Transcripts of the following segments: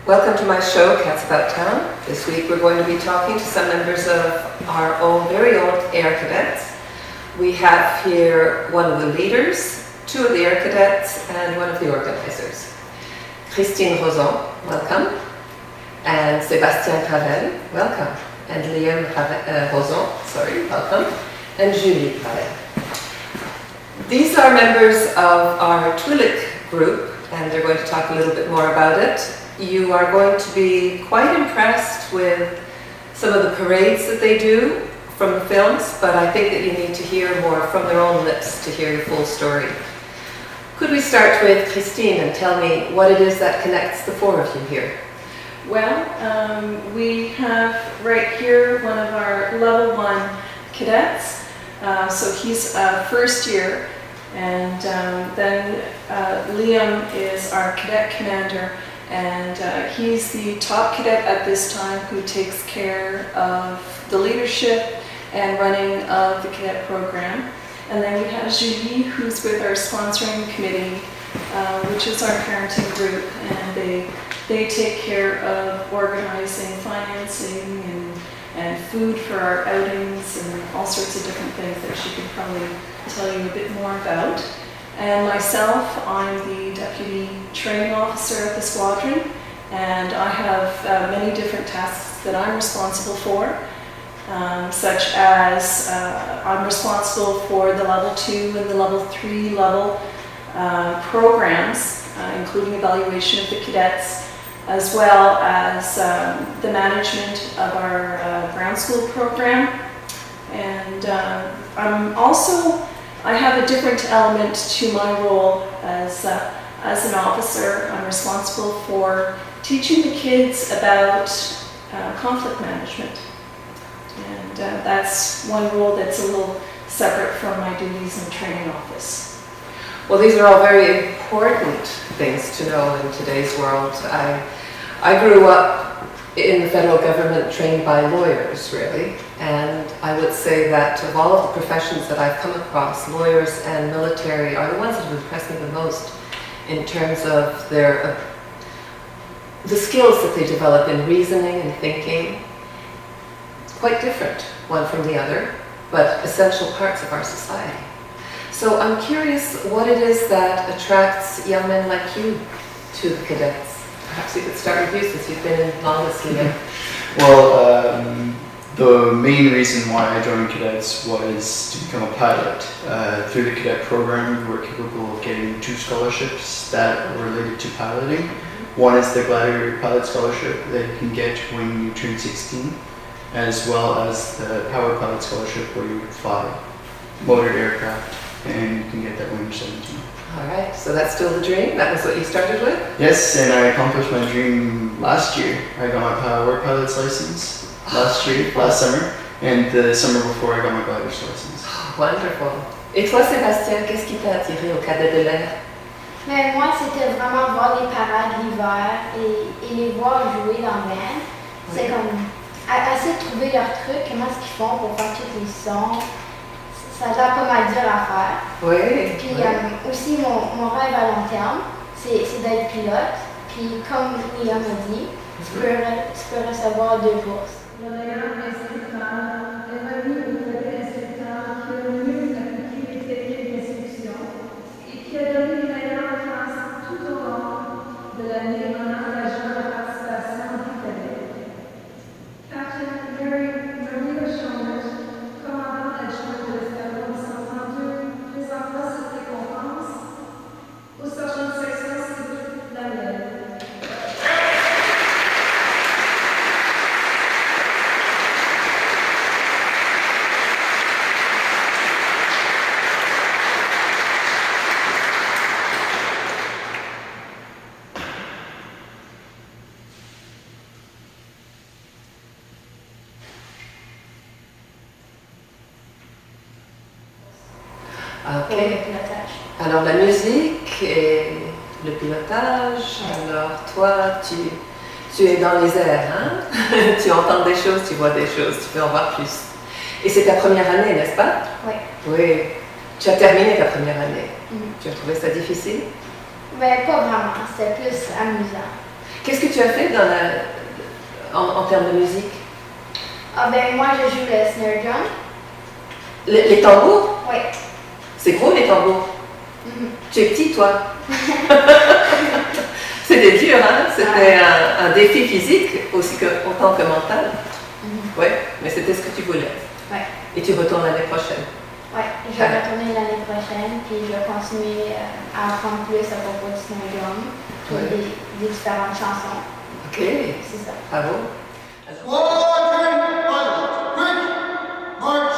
Welcome to my show, Cats About Town. This week we're going to be talking to some members of our very own Air Cadets. We have here one of the leaders, two of the Air Cadets, and one of the organizers. Christine Roson, welcome. And Sébastien Gravel, welcome. And Liam Roson, welcome. And Julie Gravel. These are members of our Twillick group, and they're going to talk a little bit more about it. You are going to be quite impressed with some of the parades that they do from the films, but I think that you need to hear more from their own lips to hear the full story. Could we start with Christine and tell me what it is that connects the four of you here? Well, we have right here one of our level 1 cadets. So he's first year, and then Liam is our cadet commander, and he's the top cadet at this time who takes care of the leadership and running of the cadet program. And then we have Julie, who's with our sponsoring committee, which is our parenting group, and they take care of organizing, financing, and food for our outings, and all sorts of different things that she could probably tell you a bit more about. And myself, I'm the deputy training officer at the squadron, and I have many different tasks that I'm responsible for, such as I'm responsible for the level 2 and the level 3 level programs, including evaluation of the cadets, as well as the management of our ground school program. And I have a different element to my role as an officer. I'm responsible for teaching the kids about conflict management. And that's one role that's a little separate from my duties in the training office. Well, these are all very important things to know in today's world. I grew up in the federal government trained by lawyers, really, and I would say that of all of the professions that I've come across, lawyers and military are the ones that have impressed me the most in terms of the skills that they develop in reasoning and thinking. Quite different one from the other, but essential parts of our society. So I'm curious what it is that attracts young men like you to the cadets. Perhaps you could start with you since you've been in longest, Liam. Well, the main reason why I joined cadets was to become a pilot. Through the cadet program, we were capable of getting 2 scholarships that are related to piloting. One is the Gladiator Pilot Scholarship that you can get when you turn 16, as well as the Power Pilot Scholarship where you fly motored aircraft, and you can get that when you're 17. All right, so that's still the dream? That was what you started with? Yes, and I accomplished my dream last year. I got my Power Pilot's license last summer, and the summer before I got my glider's license. Wonderful. Et toi, Sébastien, qu'est-ce qui t'a attiré au cadet de l'air? Mais moi, c'était vraiment voir les parades l'hiver et les voir jouer dans le band. C'est comme essayer de trouver leur truc, comment est-ce qu'ils font pour faire tous les sons. Ça a l'air pas mal dur à faire. Oui. Puis aussi, mon rêve à long terme, c'est d'être pilote. Puis comme Liam m'a dit, tu peux recevoir 2 bourses. Le meilleur instructeur est revenu au premier instructeur qui a le mieux appliqué les techniques d'instruction et qui a donné les meilleures classes tout au long de l'année en encourageant la participation des cadets. Captain Maria Chalmers, commandant adjoint de l'escadron 132, présentera cette récompense au sergent de section civile Daniel. Ok. Pour le pilotage. Alors la musique et le pilotage, alors toi tu es dans les airs, hein? Tu entends des choses, tu vois des choses, tu peux en voir plus. Et c'est ta première année, n'est-ce pas? Oui. Oui. Tu as terminé ta première année. Tu as trouvé ça difficile? Mais pas vraiment, c'était plus amusant. Qu'est-ce que tu as fait en termes de musique? Ah ben moi je joue le snare drum. Les tambours? Oui. C'est gros les tambours. Mhm. Tu es petit toi. C'était dur, hein? C'était un défi physique aussi autant que mental. Mhm. Ouais, mais c'était ce que tu voulais. Ouais. Et tu retournes l'année prochaine. Ouais, je vais retourner l'année prochaine, puis je vais continuer à apprendre plus à propos du snare drum, puis Ouais. des différentes chansons. Ok, C'est ça. bravo. Squadron pilot, quick, march!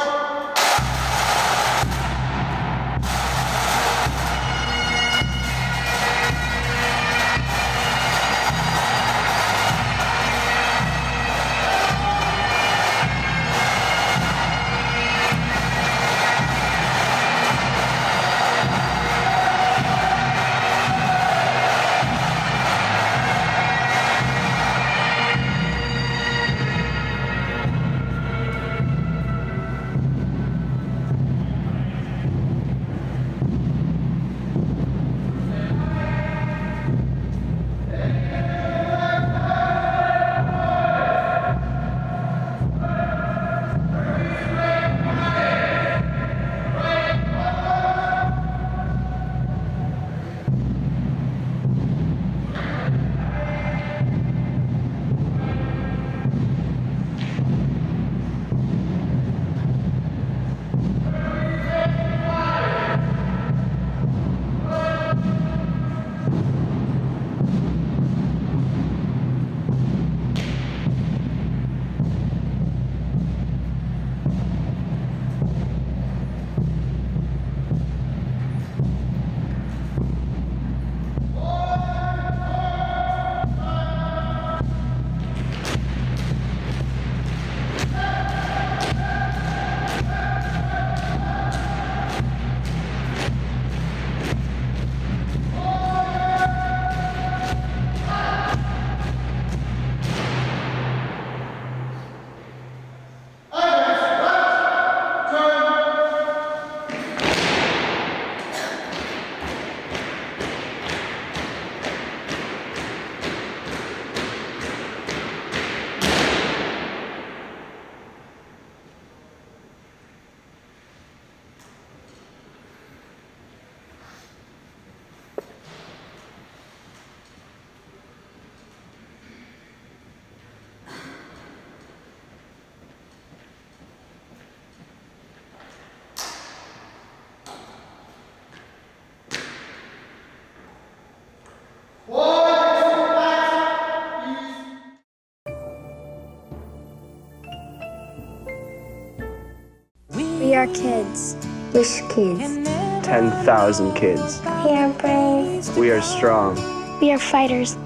We are kids. Wish kids. 10,000 kids. We are brave. We are strong. We are fighters.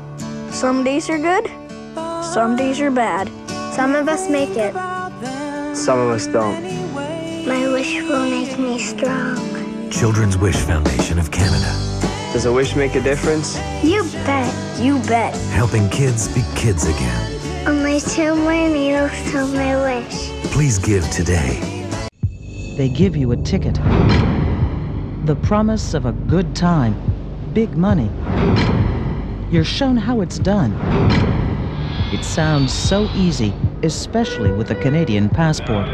Some days are good. Some days are bad. Some of us make it. Some of us don't. My wish will make me strong. Children's Wish Foundation of Canada. Does a wish make a difference? You bet. You bet. Helping kids be kids again. On my silver needles to my wish. Please give today. They give you a ticket. The promise of a good time, big money. You're shown how it's done. It sounds so easy, especially with a Canadian passport.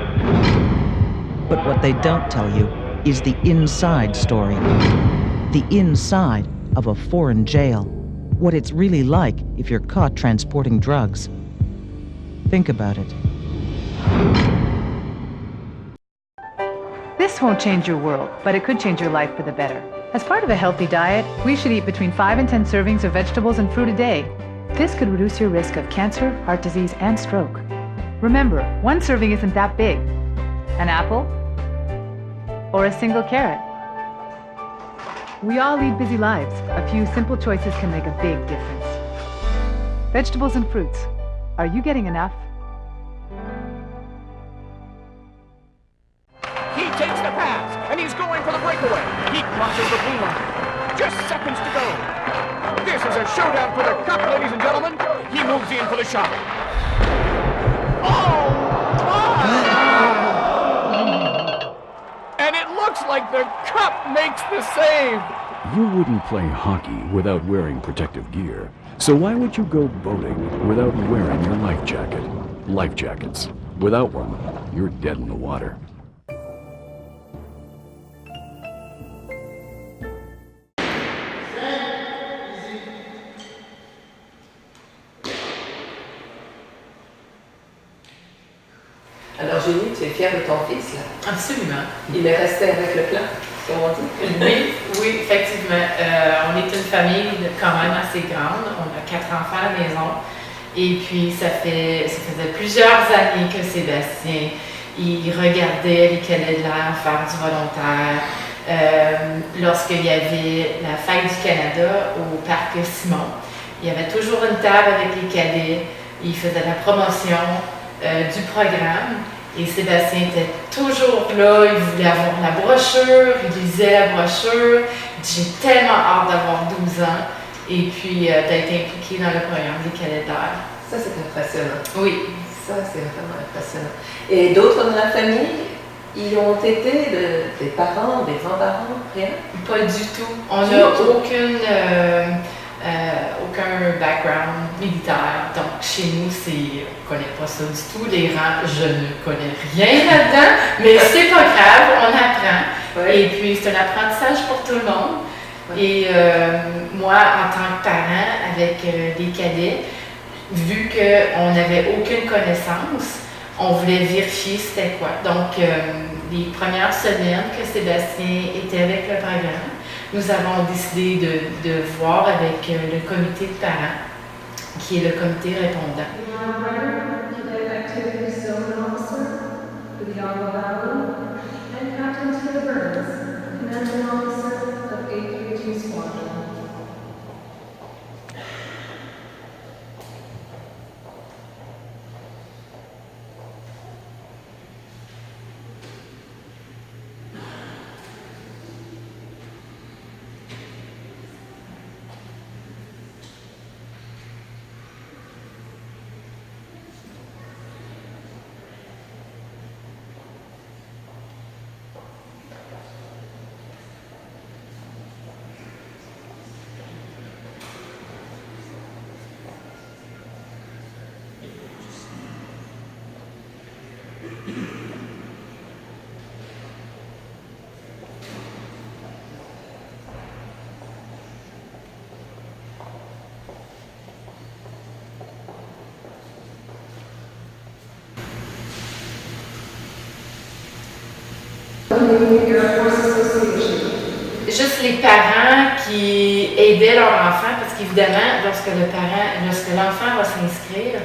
But what they don't tell you is the inside story. The inside of a foreign jail. What it's really like if you're caught transporting drugs. Think about it. This won't change your world, but it could change your life for the better. As part of a healthy diet, we should eat between 5 and 10 servings of vegetables and fruit a day. This could reduce your risk of cancer, heart disease, and stroke. Remember, one serving isn't that big. An apple or a single carrot. We all lead busy lives. A few simple choices can make a big difference. Vegetables and fruits. Are you getting enough? He takes the pass, and he's going for the breakaway. He crosses the blue line. Just seconds to go. This is a showdown for the cup, ladies and gentlemen. He moves in for the shot. Oh, my! And it looks like the cup makes the save. You wouldn't play hockey without wearing protective gear. So why would you go boating without wearing your life jacket? Life jackets. Without one, you're dead in the water. Alors Julie, tu es fière de ton fils, là? Absolument. Il est resté avec le plan, comme on dit? Oui, effectivement. On est une famille quand même assez grande. On a 4 enfants à la maison. Et puis, ça faisait plusieurs années que Sébastien, il regardait les cadets de l'air faire du volontaire. Lorsqu'il y avait la fête du Canada au parc Simon, il y avait toujours une table avec les cadets. Il faisait la promotion du programme. Et Sébastien était toujours là, il voulait avoir la brochure, il lisait la brochure. J'ai tellement hâte d'avoir 12 ans et puis d'être impliqué dans le programme des cadets d'air. Ça, c'est impressionnant. Oui. Ça, c'est vraiment impressionnant. Et d'autres dans la famille, ils ont été des parents, des grands-parents, rien? Pas du tout. On n'a aucun background militaire. Donc, chez nous, on ne connaît pas ça du tout. Les rangs, je ne connais rien là-dedans, mais c'est pas grave, on apprend. Ouais. Et puis, c'est un apprentissage pour tout le monde. Ouais. Et moi, en tant que parent, avec les cadets, vu qu'on n'avait aucune connaissance, on voulait vérifier c'était quoi. Donc, les premières semaines que Sébastien était avec le programme, nous avons décidé de voir avec le comité de parents, qui est le comité répondant. Juste les parents qui aidaient leur enfant, parce qu'évidemment, lorsque l'enfant va s'inscrire,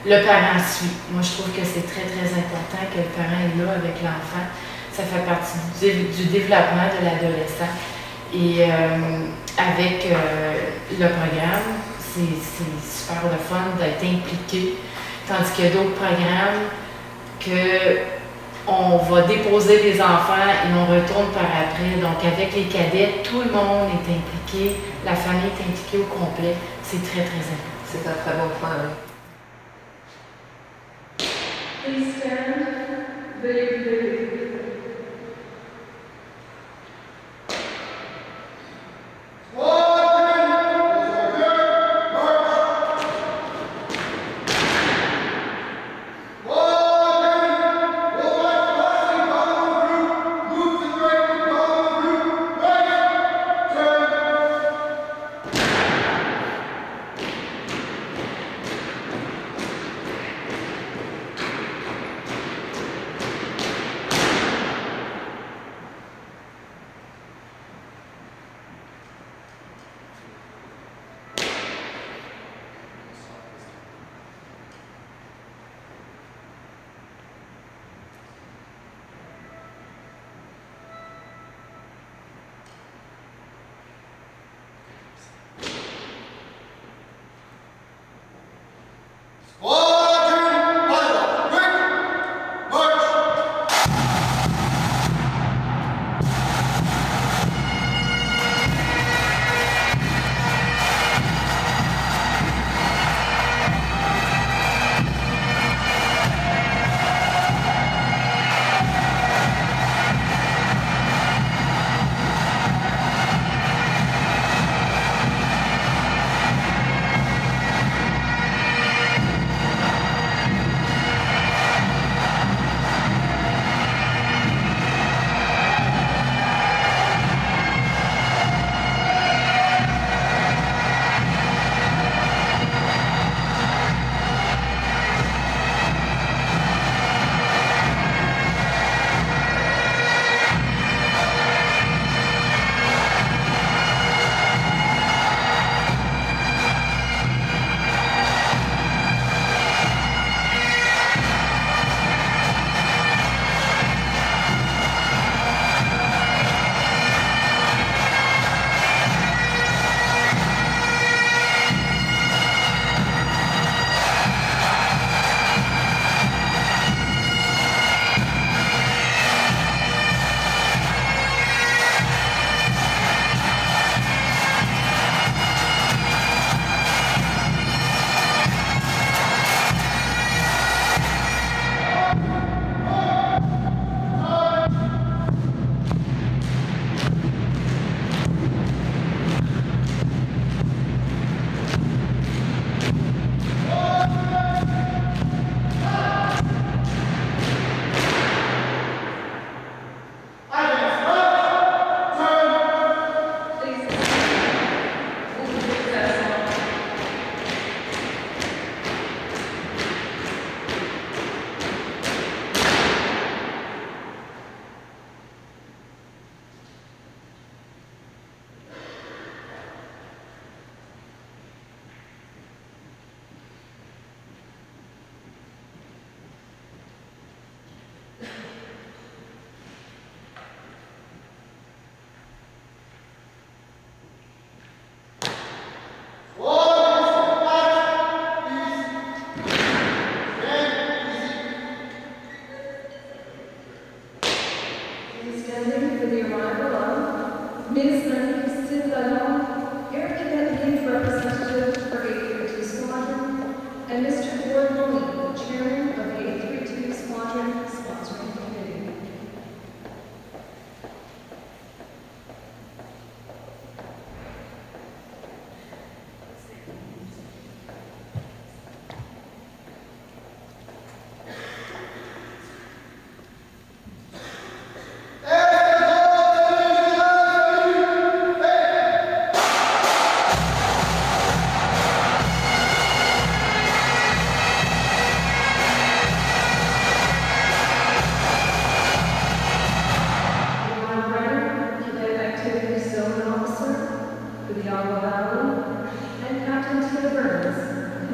le parent suit. Moi, je trouve que c'est très, très important que le parent est là avec l'enfant. Ça fait partie du développement de l'adolescent. Et avec le programme, c'est super le fun d'être impliqué. Tandis qu'il y a d'autres programmes on va déposer des enfants et on retourne par après. Donc, avec les cadets, tout le monde est impliqué, la famille est impliquée au complet. C'est très, très important. C'est un très bon point, oui. Please stand. Veuillez vous lever.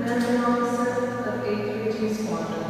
Commanding Officer of 832 Squadron.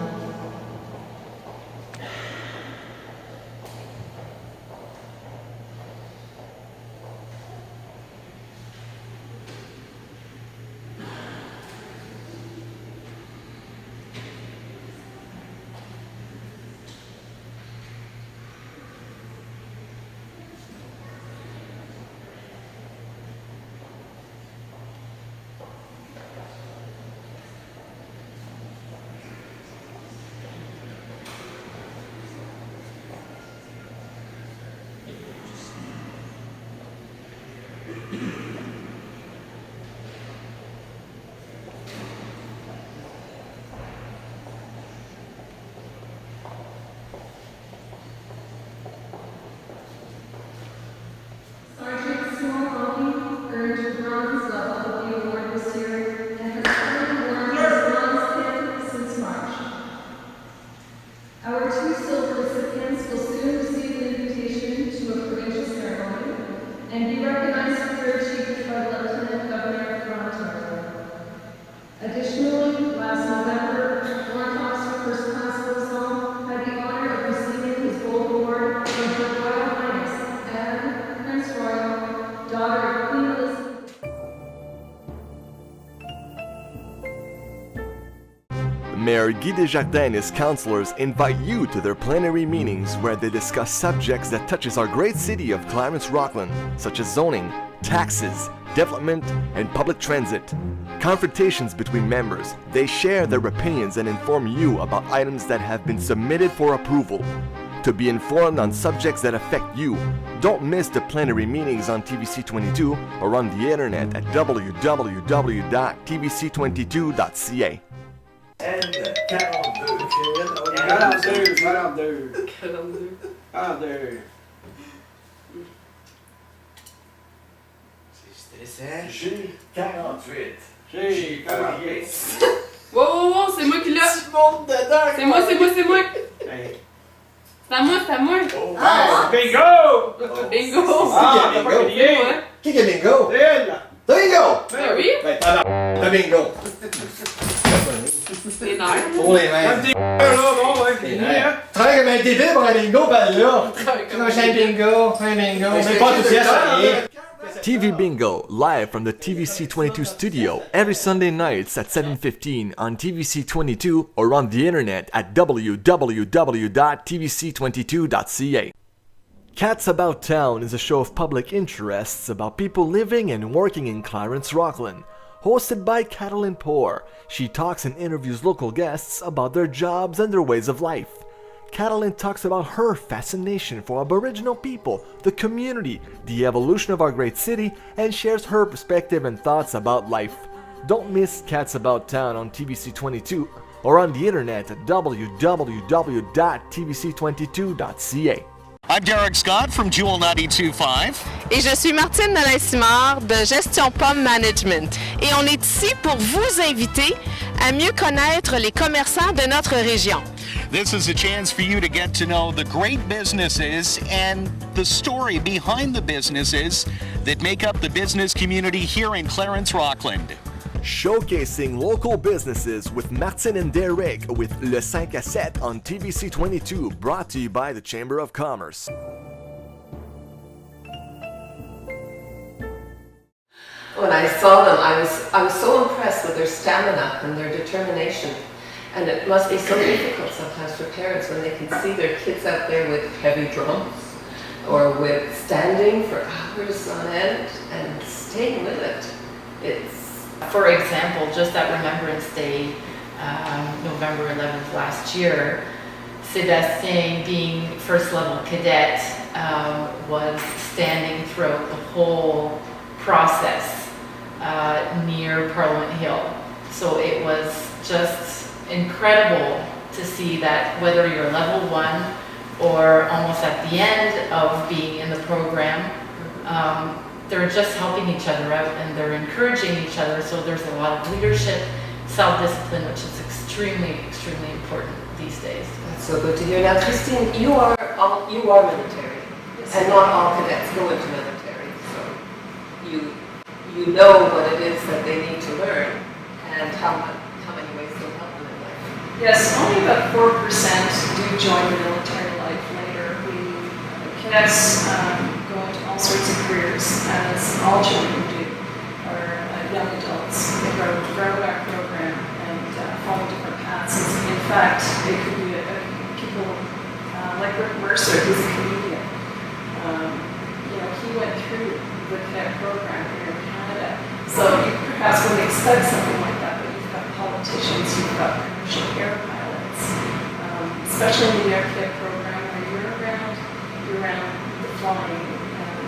Sergeant Small Hockey earned the bronze level of the award this year and has currently worn his bronze pin since March. Our two silver recipients will soon receive an invitation to a provincial ceremony and be recognized for their achievement by the Lieutenant Governor of Ontario. Additionally, last November, Warrant Officer First Class Saison had the honor of receiving his gold award from Her Royal Highness Anne, Prince Royal, daughter of Queen Elizabeth. Mayor Guy Desjardins and his councillors invite you to their plenary meetings where they discuss subjects that touches our great city of Clarence-Rockland, such as zoning, taxes, development, and public transit. Confrontations between members, they share their opinions and inform you about items that have been submitted for approval. To be informed on subjects that affect you, don't miss the plenary meetings on TVC22 or on the internet at www.tvc22.ca. And 42. C'est stressant. J'ai 48. J'ai 48. Wow, c'est moi qui l'ai. Tu montes dedans. C'est moi. Hey. C'est à moi. Oh, bingo! Bingo! Ah, t'as pas gagné! Qui a bingo? C'est elle! T'as bingo! Ben oui! Ben t'as bingo! Les nerfs. Pour les mains. Là, bon, ouais, c'est fini, hein? Travaille comme un débile pour un bingo, ben là! Un bingo, mais pas enthousiaste à rien! TV Bingo, live from the TVC22 studio every Sunday nights at 7:15 on TVC22 or on the internet at www.tvc22.ca. Cats About Town is a show of public interests about people living and working in Clarence-Rockland. Hosted by Catalin Poor, she talks and interviews local guests about their jobs and their ways of life. Catalin talks about her fascination for Aboriginal people, the community, the evolution of our great city, and shares her perspective and thoughts about life. Don't miss Cats About Town on TVC22 or on the internet at www.tvc22.ca. I'm Derek Scott from Jewel 92.5. Et je suis Martine Nolin-Simard de Gestion Pomme Management. Et on est ici pour vous inviter à mieux connaître les commerçants de notre région. This is a chance for you to get to know the great businesses and the story behind the businesses that make up the business community here in Clarence-Rockland. Showcasing local businesses with Martin and Derek with Le 5 à 7 on TVC22, brought to you by the Chamber of Commerce. When I saw them, I was so impressed with their stamina and their determination. And it must be so difficult sometimes for parents when they can see their kids out there with heavy drums or with standing for hours on end and staying with it. For example, just at Remembrance Day, November 11th last year, Sébastien, being first level cadet, was standing throughout the whole process near Parliament Hill. So it was just incredible to see that whether you're level 1 or almost at the end of being in the program, they're just helping each other out and they're encouraging each other. So there's a lot of leadership, self-discipline, which is extremely, extremely important these days. That's so good to hear. Now, Christine, you are military, and not all cadets go into military. So you know what it is that they need to learn and how Yes, only about 4% do join the military life later. Cadets go into all sorts of careers, as all children do, or young adults. They grow in our program and follow different paths. In fact, it could be people like Rick Mercer, who's a comedian. He went through the cadet program here in Canada. So you perhaps wouldn't expect something like that, but you've got politicians, you've got commercial air pilots, especially in the Air Cadet program where you're around the flying.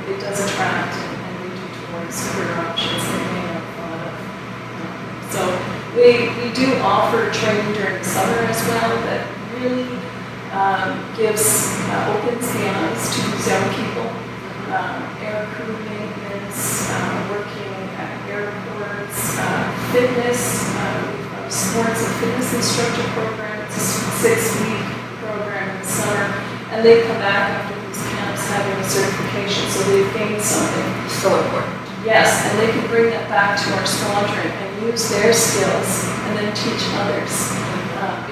It does attract and lead you towards career options that you may not have thought of. So we do offer training during the summer as well that really opens the eyes to these young people. Air crew maintenance, working at airports, fitness, sports and fitness instructor program. It's a 6-week program in the summer, and they come back after these camps having a certification, so they've gained something. So important. Yes, and they can bring that back to our squadron and use their skills and then teach others.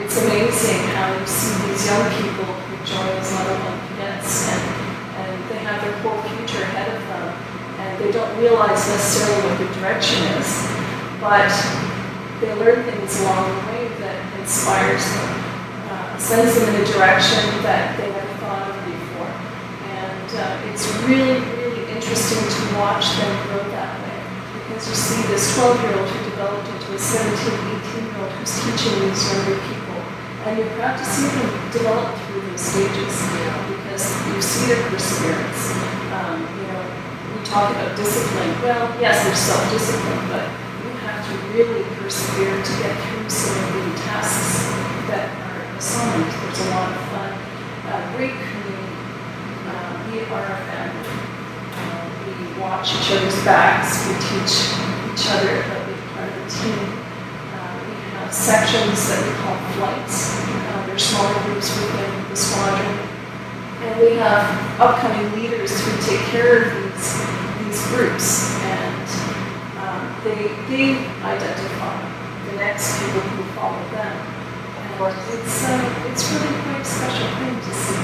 It's amazing how you see these young people who join as level 1 cadets and they have their whole future ahead of them, and they don't realize necessarily what the direction is, but they learn things along the way that inspires them, sends them in a direction that they never thought of before. And it's really, really interesting to watch them grow that way, because you see this 12-year-old who developed into a 17, 18-year-old who's teaching these younger people, and you're proud to see them develop through those stages, because you see their perseverance. We talk about discipline. Well, yes, there's self-discipline, but you have to really persevere to get through some of the tasks that are assigned. There's a lot of fun. Great community. We are a family. We watch each other's backs. We teach each other how to be part of the team. We have sections that we call flights. They're smaller groups within the squadron. And we have upcoming leaders who take care of these groups, and they identify the next people who follow them. And it's really quite a special thing to see.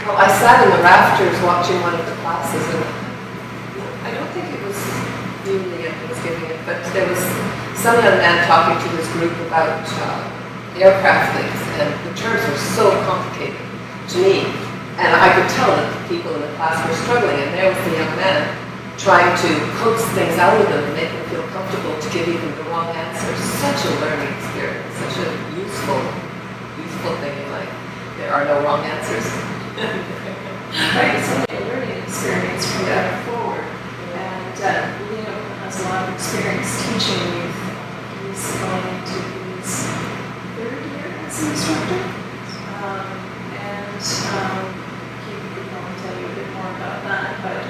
Well, I sat in the rafters watching one of the classes, and I don't think it was Julian who was giving it, but there was some young man talking to his group about aircraft things, and the terms were so complicated to me, and I could tell that the people in the class were struggling, and there was the young man trying to coax things out of them and make them feel comfortable to give even the wrong answer. Such a learning experience, such a useful thing in life. There are no wrong answers. Right, it's only a learning experience from that forward. And Leo has a lot of experience teaching youth. He's going into his 3rd year as an instructor. He could probably tell you a bit more about that. But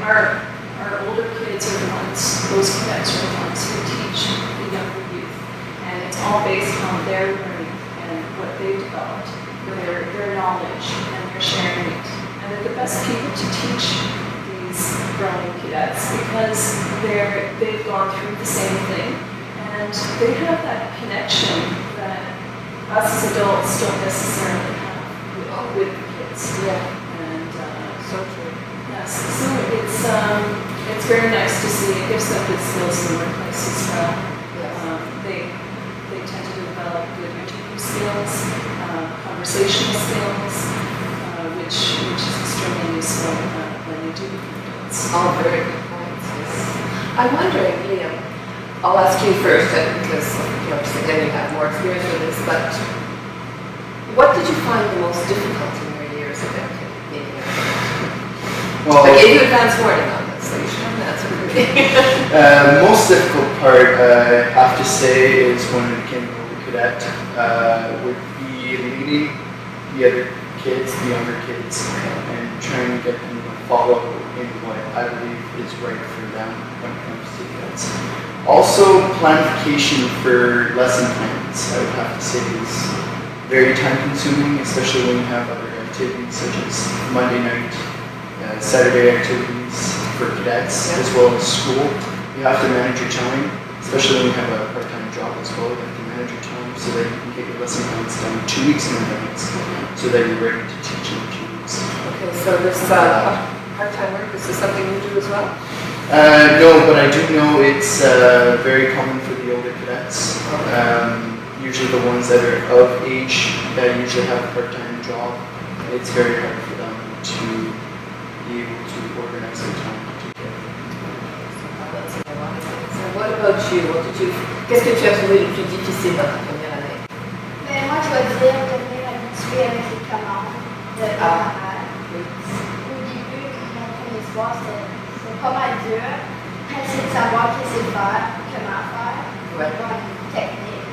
our older kids are the ones, those cadets are the ones who teach the younger youth. And it's all based on their learning and what they've developed, their knowledge, and their sharing it. And they're the best people to teach these growing cadets. cadets because they've gone through the same thing, and they have that connection that us as adults don't necessarily have with the kids. Yeah. And so true. yes, so it's very nice to see. It gives them good skills in the workplace as well. Yes. They tend to develop good interview skills, conversational skills, which is extremely useful when they do become adults. All very good points. Yes. I'm wondering, Liam, I'll ask you first, because of course again you have more experience with this, but what did you find the most difficult in your years of being a cadet? Well, I gave you advance warning on this, so you should have an answer for me. Most difficult part, I have to say, is when I became an older cadet, would be leading the other kids, the younger kids, and trying to get them to follow in what I believe is right for them when it comes to cadets. Also, planification for lesson plans, I would have to say, is very time consuming, especially when you have other activities such as Monday night, Saturday activities for cadets, as well as school. You have to manage your time, especially when you have a part-time job as well. You have to manage your time so that you can get your lesson plans done 2 weeks in advance, so that you're ready to teach in 2 weeks. Okay, so this part-time work, is this something you do as well? No, but I do know it's very common for the older cadets. Usually the ones that are of age that usually have a part-time job, it's very hard for them to be able to organize their time to take care of it. So what about you? Qu'est-ce que tu as trouvé le plus difficile dans ta première année? Mais moi, je vais dire devenir habitué avec les commandes de camarades. Au début, mon premier soir, c'était pas mal dur. Essayer de savoir qu'est-ce qu'il faut faire, comment faire, avoir une technique.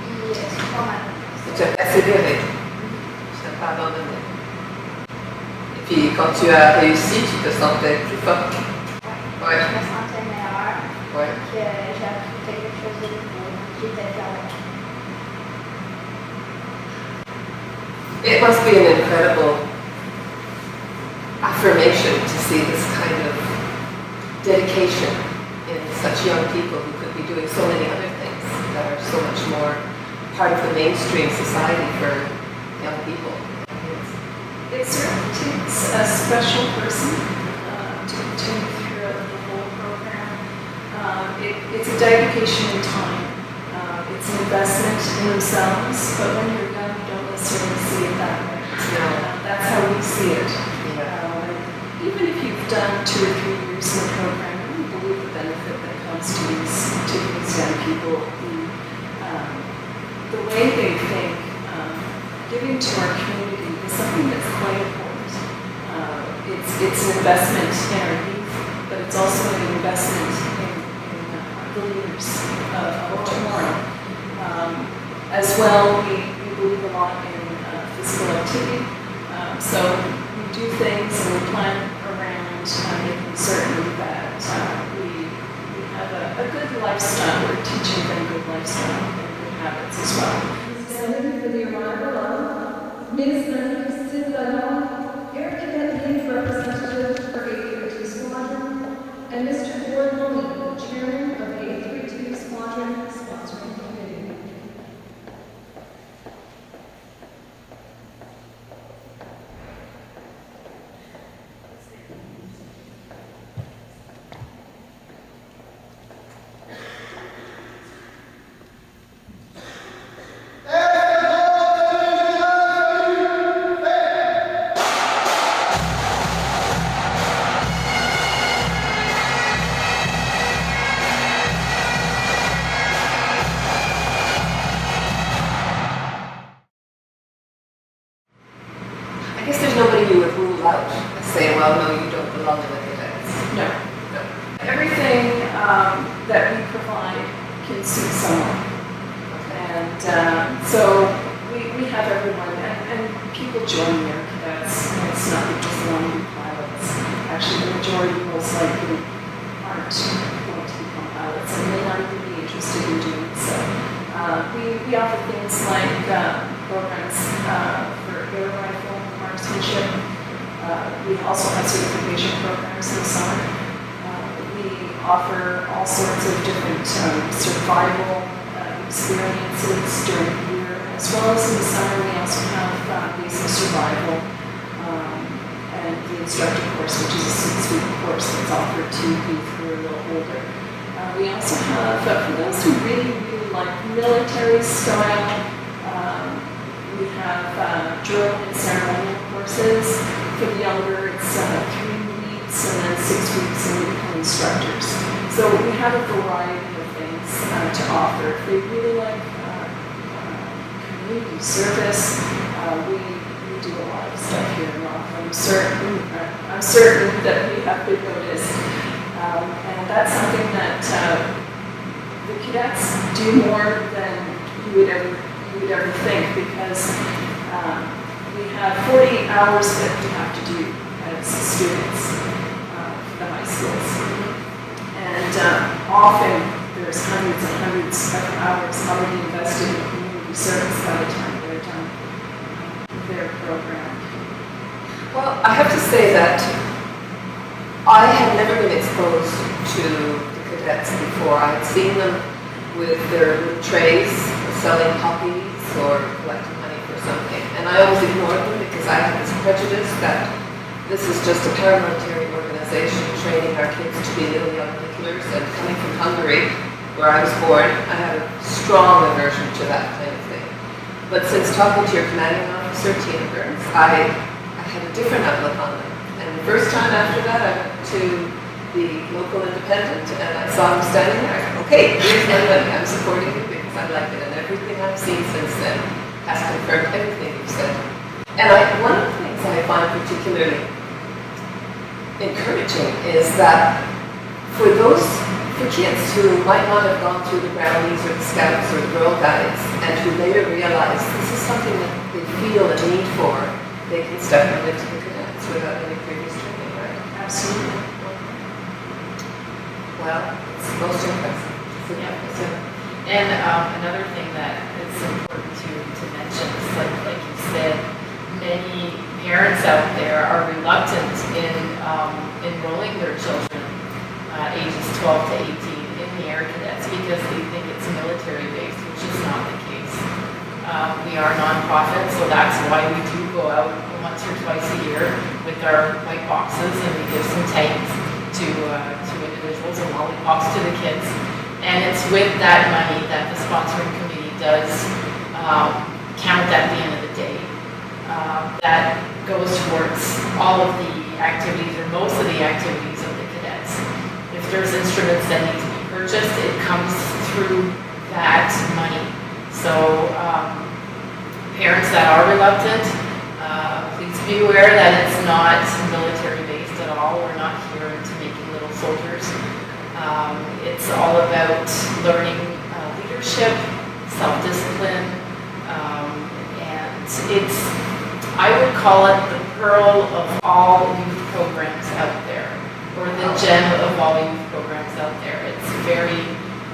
Puis, c'est pas mal. Tu as persévéré. Tu n'as pas abandonné. Et puis, quand tu as réussi, tu te sentais plus forte. Ouais. Je me sentais meilleure. Ouais. Que j'ai appris quelque chose de nouveau qui était fière. It must be an incredible affirmation to see this kind of dedication in such young people who could be doing so many other things that are so much more part of the mainstream society for young people. It certainly takes a special person to continue throughout the whole program. It's a dedication in time. It's an investment in themselves, but when you're young, you don't necessarily see it that way. That's how we see it. Even if you've done 2 or 3 years in the program, you really believe the benefit that comes to these young people. The way they think, giving to our community is something that's quite important. It's an investment in our youth, but it's also an investment in the leaders of tomorrow. As well, we believe a lot in physical activity. So we do things and we plan around making certain that we have a good lifestyle. We're teaching them good lifestyle and good habits as well. Standing for the arrival of Minister Civil Air Cadet Lead Representative for 832 Squadron, and Mr. Gordon Lee, Chairman of the 832 Squadron Sponsoring Committee. I guess there's nobody you would rule out and say, well, no, you don't belong to the cadets. No. Everything that we provide can suit someone. And so we have everyone, and people join the Air Cadets. It's not because they want to be pilots. Actually, the majority most likely aren't going to become pilots and may not even be interested in doing so. We offer things like programs for air rifle marksmanship, We also have certification programs in the summer. We offer all sorts of different survival experiences during the year, as well as in the summer we also have basic survival and the instructor course, which is a 6-week course that's offered to youth who are a little older. We also have, for those who really like military style, we have drill and ceremonial courses. For the younger, it's 3 weeks and then 6 weeks and we become instructors. So we have a variety of things to offer. If they really like community service, we do a lot of stuff here in Rockland. I'm certain that we have been noticed. And that's something that the cadets do more than you would ever think, because we have 40 hours that we have to do as students of the high schools. And often there's hundreds and hundreds of hours already invested in community service by the time they're done their program. Well, I have to say that I had never been exposed to the cadets before. I had seen them with their trays, selling puppies or collecting money for something. And I always ignored them because I had this prejudice that this is just a paramilitary organization training our kids to be little young nickelers. And coming from Hungary, where I was born, I had a strong aversion to that kind of thing. But since talking to your commanding officer, Tina Burns, I had a different outlook on them. And the first time after that, I went to the local independent and I saw him standing there. I said, okay, here's my money. I'm supporting you because I like it. And everything I've seen since then has confirmed everything you've said. And one of the things I find particularly encouraging is that for kids who might not have gone through the Brownies or the Scouts or the Girl Guides and who later realize this is something that they feel a need for, they can step right into the cadets without any previous training, right? Absolutely. Well, it's most impressive. And another thing that is important to mention is like you said, many parents out there are reluctant in enrolling their children ages 12 to 18 in the Air Cadets because they think it's military based, which is not the case. We are nonprofit, so that's why we do go out once or twice a year with our white boxes and we give some tags to individuals and lollipops to the kids. And it's with that money that the sponsoring committee does count at the end of the day. That goes towards all of the activities or most of the activities of the cadets. If there's instruments that need to be purchased, it comes through that money. So parents that are reluctant, please be aware that it's not military based at all. We're not here to making little soldiers. It's all about learning leadership, self-discipline, and it's, I would call it the pearl of all youth programs out there, or the gem of all youth programs out there. It's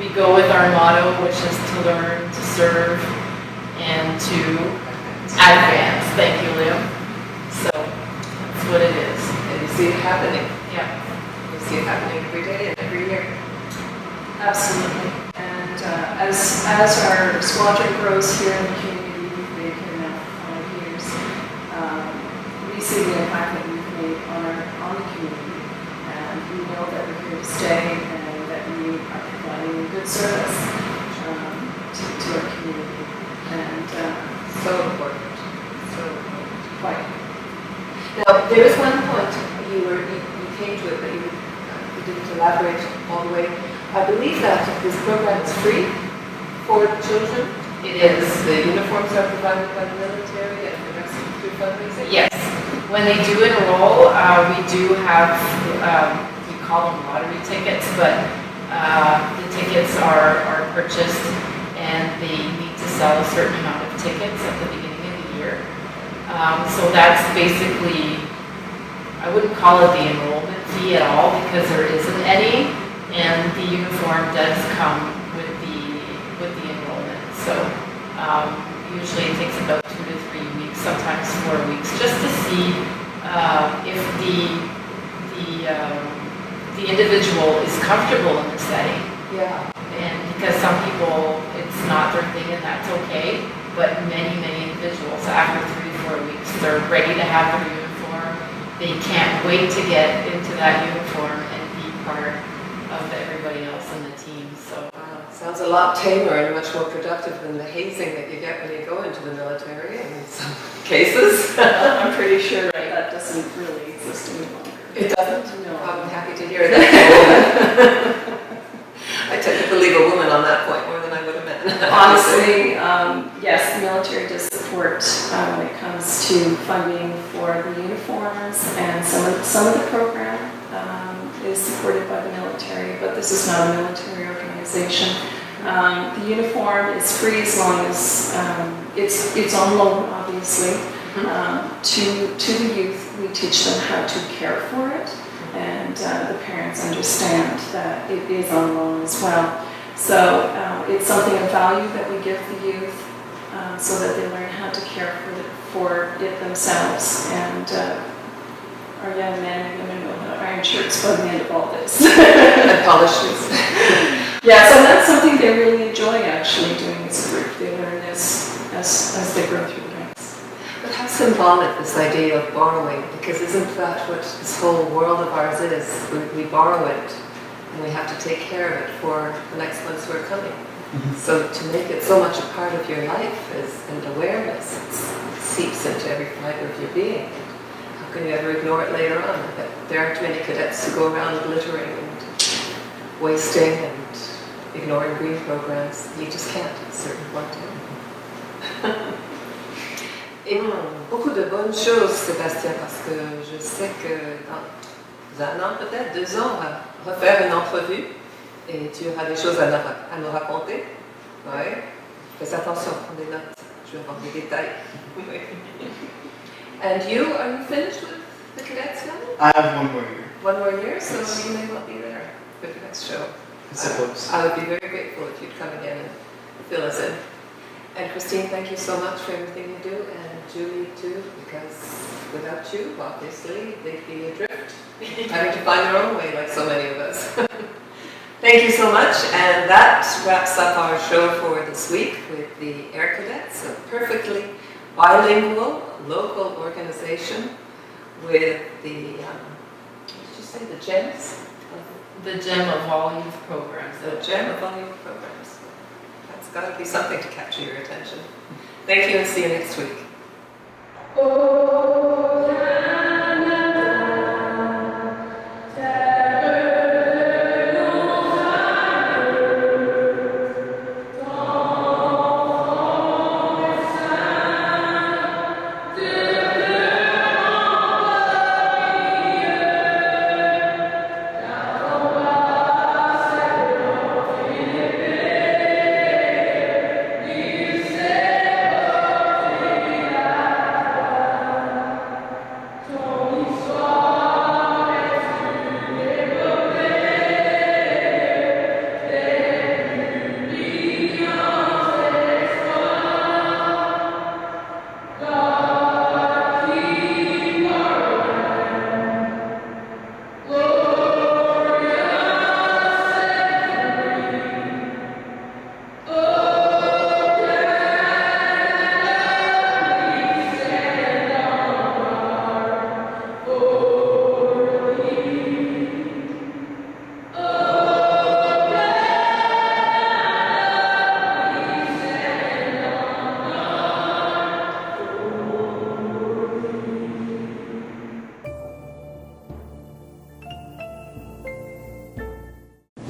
we go with our motto, which is to learn, to serve, and to advance. Thank you, Liam. So that's what it is. And you see it happening. Yeah. You see it happening every day and every year. Absolutely. And as our squadron grows here in the community, we've been here now for 5 years, we see the impact that we've made on the community. And we know that we're here to stay and that we are providing good service to our community. And so important. So important. Quite. Now, there is one point you came to it, but you didn't elaborate all the way. I believe that this program is free for children. It is. The uniforms are provided by the military and the rest of through fundraising? Yes. When they do enroll, we do have, we call them lottery tickets, but the tickets are purchased and they need to sell a certain amount of tickets at the beginning of the year. So that's basically, I wouldn't call it the enrollment fee at all because there isn't any. And the uniform does come with the enrollment. So usually it takes about 2 to 3 weeks, sometimes 4 weeks, just to see if the individual is comfortable in the setting. Yeah. And because some people, it's not their thing and that's okay, but many individuals after 3 to 4 weeks, they're ready to have their uniform. They can't wait to get into that uniform and be part of everybody else in the team. So sounds a lot tamer and much more productive than the hazing that you get when you go into the military in some cases. I'm pretty sure that doesn't really exist any longer. It doesn't? No. I'm happy to hear that. I tend to believe a woman on that point more than I would a man. Honestly, yes, the military does support when it comes to funding for the uniforms, and some of the program is supported by the military, but this is not a military organization. The uniform is free as long as it's on loan, obviously. To the youth, we teach them how to care for it, and the parents understand that it is on loan as well. So it's something of value that we give the youth so that they learn how to care for it themselves. And our young men and women will have iron shirts by the end of all this. And polished shoes. Yeah, so that's something they really enjoy actually doing as a group. They learn this as they grow through the ranks. But how symbolic this idea of borrowing, because isn't that what this whole world of ours is? We borrow it and we have to take care of it for the next ones who are coming. So to make it so much a part of your life and awareness, it seeps into every fiber of your being. How can you ever ignore it later on? But there aren't many cadets who go around littering and wasting and ignoring green programs. You just can't at a certain point. Et beaucoup de bonnes choses, Sébastien, parce que je sais que dans un an, peut-être 2 ans, on va refaire une entrevue et tu auras des choses à nous raconter. Oui. Fais attention, prends des notes. Je vais avoir des détails. And you, are you finished with the cadets now? I have 1 more year. 1 more year, so Yes. you may well be there for the next show. I suppose. I would be very grateful if you'd come again and fill us in. And Christine, thank you so much for everything you do, and Julie too, because without you, obviously, they'd be adrift, having to find their own way like so many of us. Thank you so much, and that wraps up our show for this week with the Air Cadets, a perfectly bilingual local organization with the, what did you say, the gems? the gem of all youth programs. The gem of all youth programs. That's got to be something to capture your attention. Thank you and see you next week.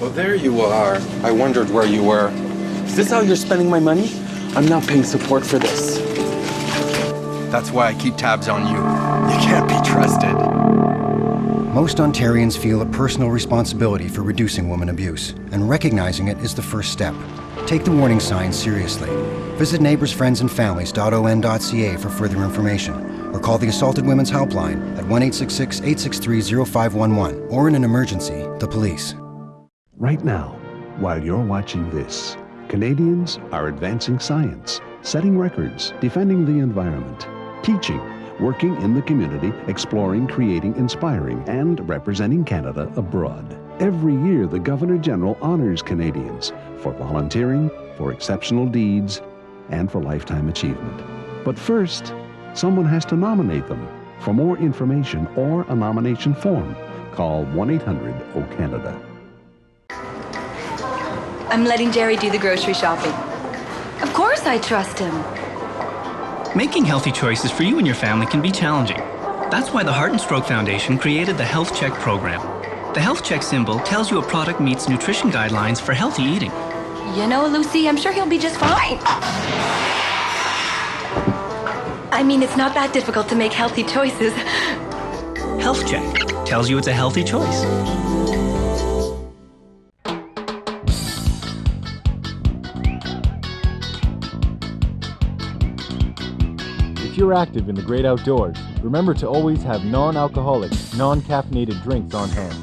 Well, there you are. I wondered where you were. Is this how you're spending my money? I'm not paying support for this. That's why I keep tabs on you. You can't be trusted. Most Ontarians feel a personal responsibility for reducing women abuse, and recognizing it is the first step. Take the warning signs seriously. Visit neighborsfriendsandfamilies.on.ca for further information, or call the Assaulted Women's Helpline at 1-866-863-0511, or in an emergency, the police. Right now, while you're watching this, Canadians are advancing science, setting records, defending the environment, teaching, working in the community, exploring, creating, inspiring, and representing Canada abroad. Every year, the Governor-General honors Canadians for volunteering, for exceptional deeds, and for lifetime achievement. But first, someone has to nominate them. For more information or a nomination form, call 1-800-O-Canada. I'm letting Jerry do the grocery shopping. Of course I trust him. Making healthy choices for you and your family can be challenging. That's why the Heart and Stroke Foundation created the Health Check program. The Health Check symbol tells you a product meets nutrition guidelines for healthy eating. You know, Lucy, I'm sure he'll be just fine. I mean, it's not that difficult to make healthy choices. Health Check tells you it's a healthy choice. If you're active in the great outdoors, remember to always have non-alcoholic, non-caffeinated drinks on hand.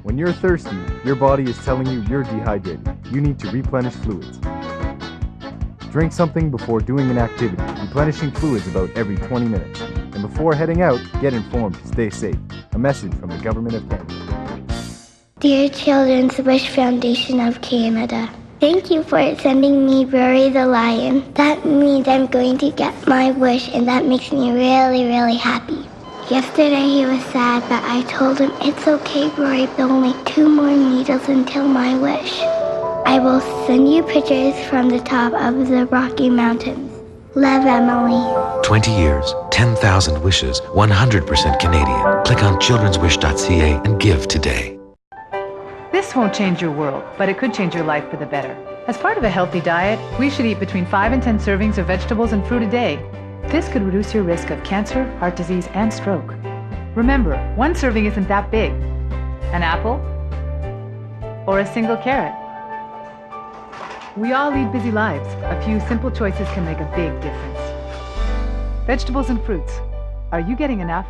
When you're thirsty, your body is telling you you're dehydrated. You need to replenish fluids. Drink something before doing an activity, replenishing fluids about every 20 minutes. And before heading out, get informed to stay safe. A message from the Government of Canada. Dear Children's Wish Foundation of Canada, thank you for sending me Rory the Lion. That means I'm going to get my wish, and that makes me really, really happy. Yesterday he was sad, but I told him it's okay, Rory, but only 2 more needles until my wish. I will send you pictures from the top of the Rocky Mountains. Love, Emily. 20 years, 10,000 wishes, 100% Canadian. Click on childrenswish.ca and give today. This won't change your world, but it could change your life for the better. As part of a healthy diet, we should eat between 5 and 10 servings of vegetables and fruit a day. This could reduce your risk of cancer, heart disease, and stroke. Remember, 1 serving isn't that big. An apple or a single carrot. We all lead busy lives. A few simple choices can make a big difference. Vegetables and fruits. Are you getting enough?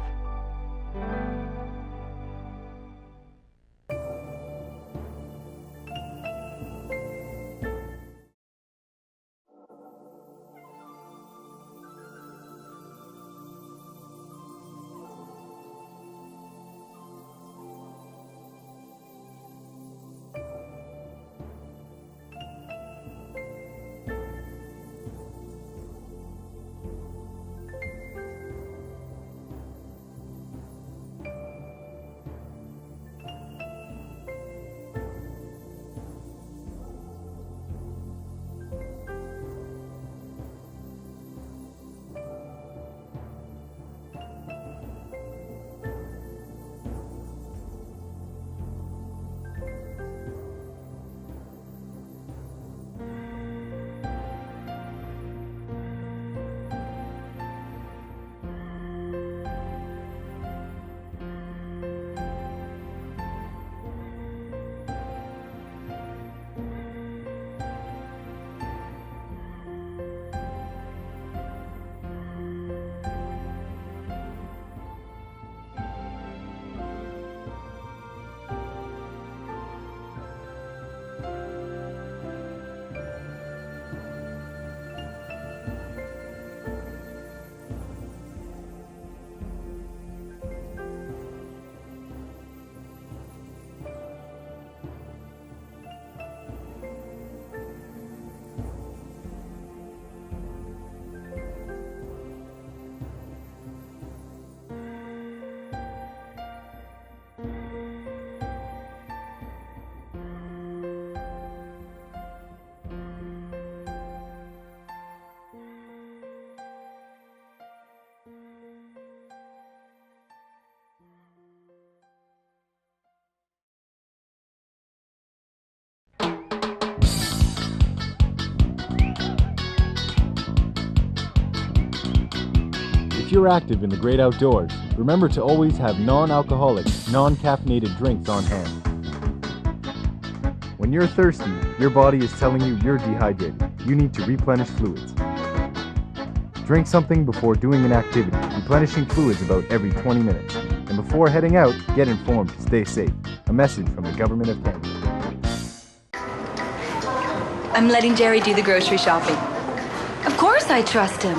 If you're active in the great outdoors, remember to always have non-alcoholic, non-caffeinated drinks on hand. When you're thirsty, your body is telling you you're dehydrated. You need to replenish fluids. Drink something before doing an activity, replenishing fluids about every 20 minutes. And before heading out, get informed to stay safe. A message from the Government of Canada. I'm letting Jerry do the grocery shopping. Of course I trust him.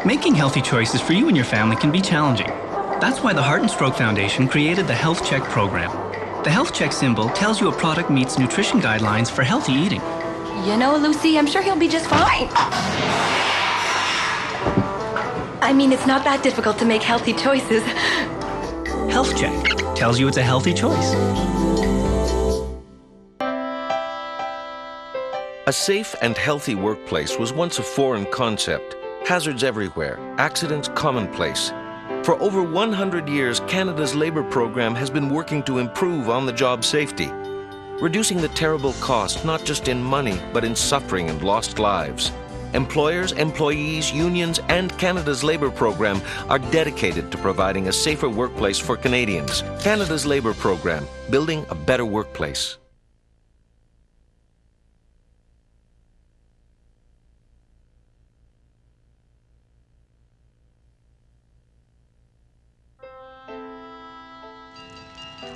Making healthy choices for you and your family can be challenging. That's why the Heart and Stroke Foundation created the Health Check program. The Health Check symbol tells you a product meets nutrition guidelines for healthy eating. You know, Lucy, I'm sure he'll be just fine. I mean, it's not that difficult to make healthy choices. Health Check tells you it's a healthy choice. A safe and healthy workplace was once a foreign concept. Hazards everywhere, accidents commonplace. For over 100 years, Canada's Labour Program has been working to improve on-the-job safety, reducing the terrible cost not just in money, but in suffering and lost lives. Employers, employees, unions, and Canada's Labour Program are dedicated to providing a safer workplace for Canadians. Canada's Labour Program, building a better workplace.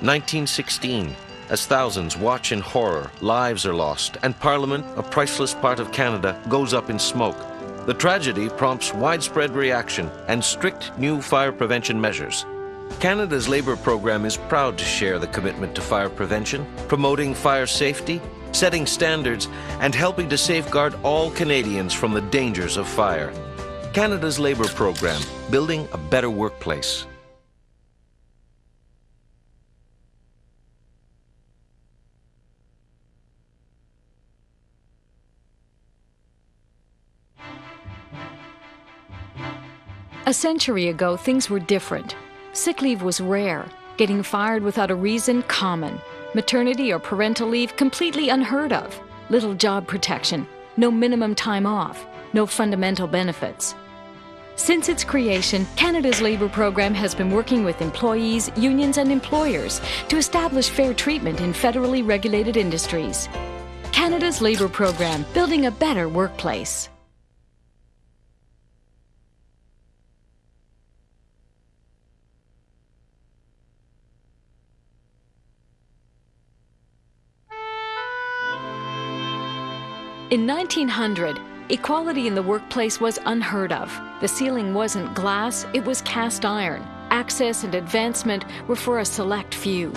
(1916). As thousands watch in horror, lives are lost, and Parliament, a priceless part of Canada, goes up in smoke. The tragedy prompts widespread reaction and strict new fire prevention measures. Canada's Labour Program is proud to share the commitment to fire prevention, promoting fire safety, setting standards, and helping to safeguard all Canadians from the dangers of fire. Canada's Labour Program, building a better workplace. A century ago, things were different. Sick leave was rare, getting fired without a reason common, maternity or parental leave completely unheard of, little job protection, no minimum time off, no fundamental benefits. Since its creation, Canada's Labour Program has been working with employees, unions and employers to establish fair treatment in federally regulated industries. Canada's Labour Program, building a better workplace. In 1900, equality in the workplace was unheard of. The ceiling wasn't glass, it was cast iron. Access and advancement were for a select few.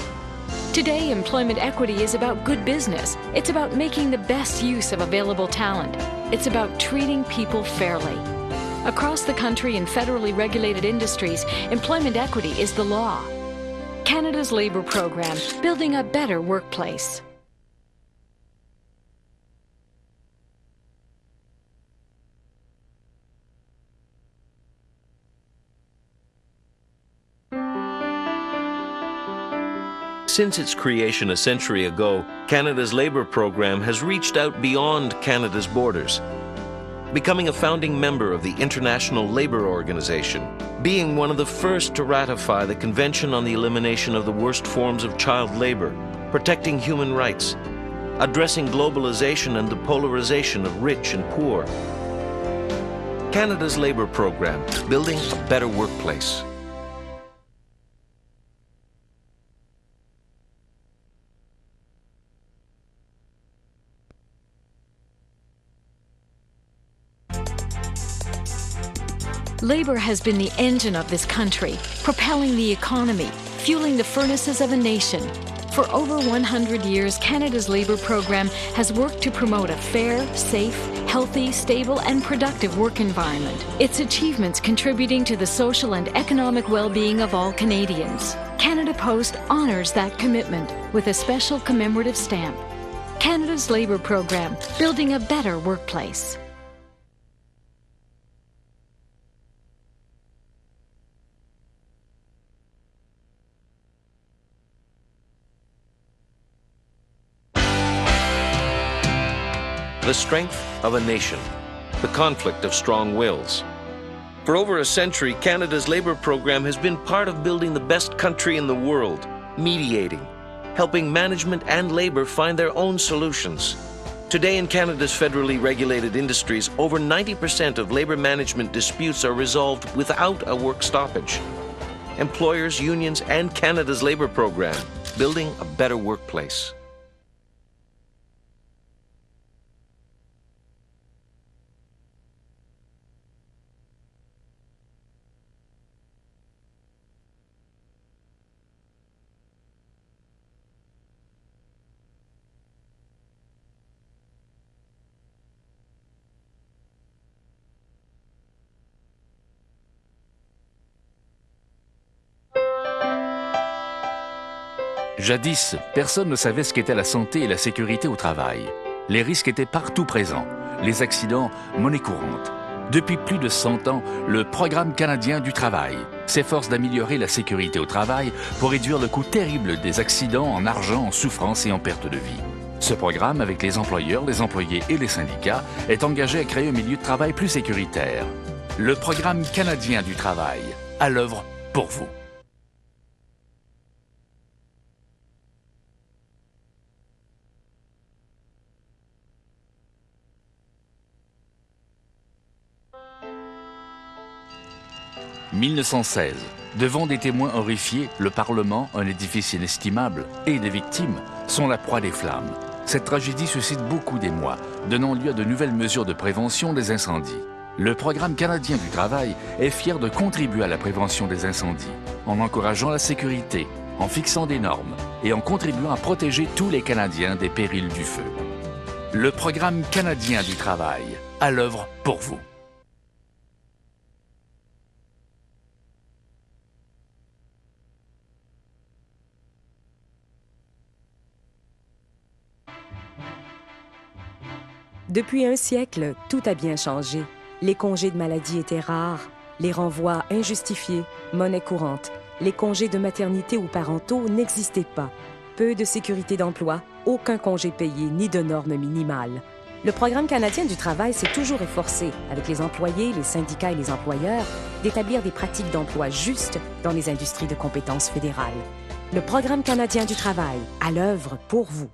Today, employment equity is about good business. It's about making the best use of available talent. It's about treating people fairly. Across the country in federally regulated industries, employment equity is the law. Canada's Labour Program, building a better workplace. Since its creation a century ago, Canada's Labour Program has reached out beyond Canada's borders, becoming a founding member of the International Labour Organization, being one of the first to ratify the Convention on the Elimination of the Worst Forms of Child Labour, protecting human rights, addressing globalization and the polarization of rich and poor. Canada's Labour Program, building a better workplace. Labor has been the engine of this country, propelling the economy, fueling the furnaces of a nation. For over 100 years, Canada's Labour Program has worked to promote a fair, safe, healthy, stable and productive work environment. Its achievements contributing to the social and economic well-being of all Canadians. Canada Post honours that commitment with a special commemorative stamp. Canada's Labour Program, building a better workplace. The strength of a nation, the conflict of strong wills. For over a century, Canada's Labour Program has been part of building the best country in the world, mediating, helping management and labour find their own solutions. Today in Canada's federally regulated industries, over 90% of labour management disputes are resolved without a work stoppage. Employers, unions, and Canada's Labour Program, building a better workplace. Jadis, personne ne savait ce qu'était la santé et la sécurité au travail. Les risques étaient partout présents. Les accidents, monnaie courante. Depuis plus de 100 ans, le Programme canadien du travail s'efforce d'améliorer la sécurité au travail pour réduire le coût terrible des accidents en argent, en souffrance et en perte de vie. Ce programme, avec les employeurs, les employés et les syndicats, est engagé à créer un milieu de travail plus sécuritaire. Le Programme canadien du travail, à l'œuvre pour vous. « 1916. Devant des témoins horrifiés, le Parlement, un édifice inestimable, et des victimes sont la proie des flammes. Cette tragédie suscite beaucoup d'émoi, donnant lieu à de nouvelles mesures de prévention des incendies. Le Programme canadien du travail est fier de contribuer à la prévention des incendies, en encourageant la sécurité, en fixant des normes et en contribuant à protéger tous les Canadiens des périls du feu. Le Programme canadien du travail, à l'œuvre pour vous. Depuis un siècle, tout a bien changé. Les congés de maladie étaient rares, les renvois injustifiés, monnaie courante. Les congés de maternité ou parentaux n'existaient pas. Peu de sécurité d'emploi, aucun congé payé ni de normes minimales. Le Programme canadien du travail s'est toujours efforcé, avec les employés, les syndicats et les employeurs, d'établir des pratiques d'emploi justes dans les industries de compétences fédérales. Le Programme canadien du travail, à l'œuvre pour vous.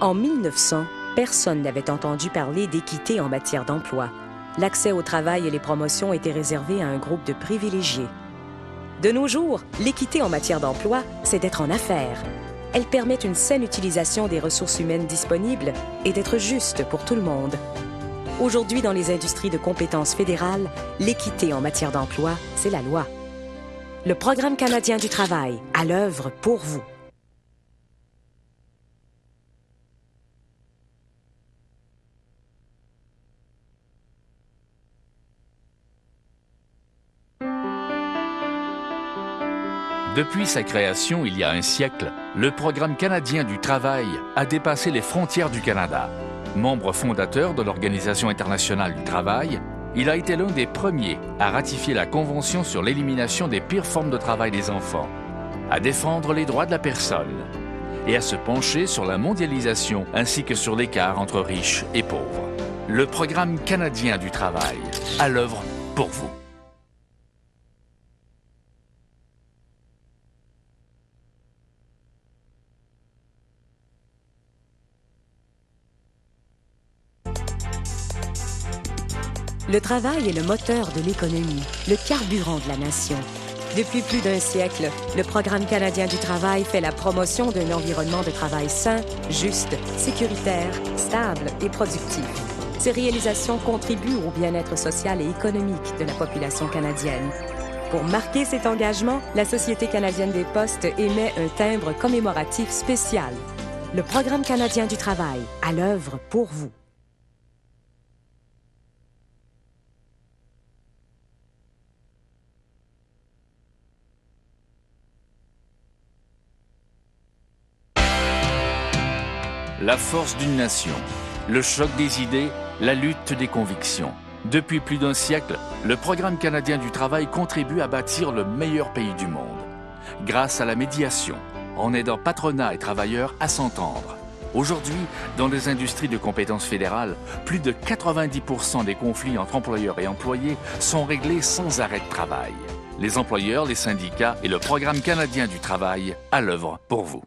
En 1900, personne n'avait entendu parler d'équité en matière d'emploi. L'accès au travail et les promotions étaient réservés à un groupe de privilégiés. De nos jours, l'équité en matière d'emploi, c'est d'être en affaires. Elle permet une saine utilisation des ressources humaines disponibles et d'être juste pour tout le monde. Aujourd'hui, dans les industries de compétences fédérales, l'équité en matière d'emploi, c'est la loi. Le Programme canadien du travail, à l'œuvre pour vous. Depuis sa création il y a un siècle, le Programme canadien du travail a dépassé les frontières du Canada. Membre fondateur de l'Organisation internationale du travail, il a été l'un des premiers à ratifier la Convention sur l'élimination des pires formes de travail des enfants, à défendre les droits de la personne et à se pencher sur la mondialisation ainsi que sur l'écart entre riches et pauvres. Le Programme canadien du travail, à l'œuvre pour vous. Le travail est le moteur de l'économie, le carburant de la nation. Depuis plus d'un siècle, le Programme canadien du travail fait la promotion d'un environnement de travail sain, juste, sécuritaire, stable et productif. Ces réalisations contribuent au bien-être social et économique de la population canadienne. Pour marquer cet engagement, la Société canadienne des postes émet un timbre commémoratif spécial. Le Programme canadien du travail, à l'œuvre pour vous. La force d'une nation, le choc des idées, la lutte des convictions. Depuis plus d'un siècle, le Programme canadien du travail contribue à bâtir le meilleur pays du monde. Grâce à la médiation, en aidant patronat et travailleurs à s'entendre. Aujourd'hui, dans les industries de compétences fédérales, plus de 90% des conflits entre employeurs et employés sont réglés sans arrêt de travail. Les employeurs, les syndicats et le Programme canadien du travail à l'œuvre pour vous.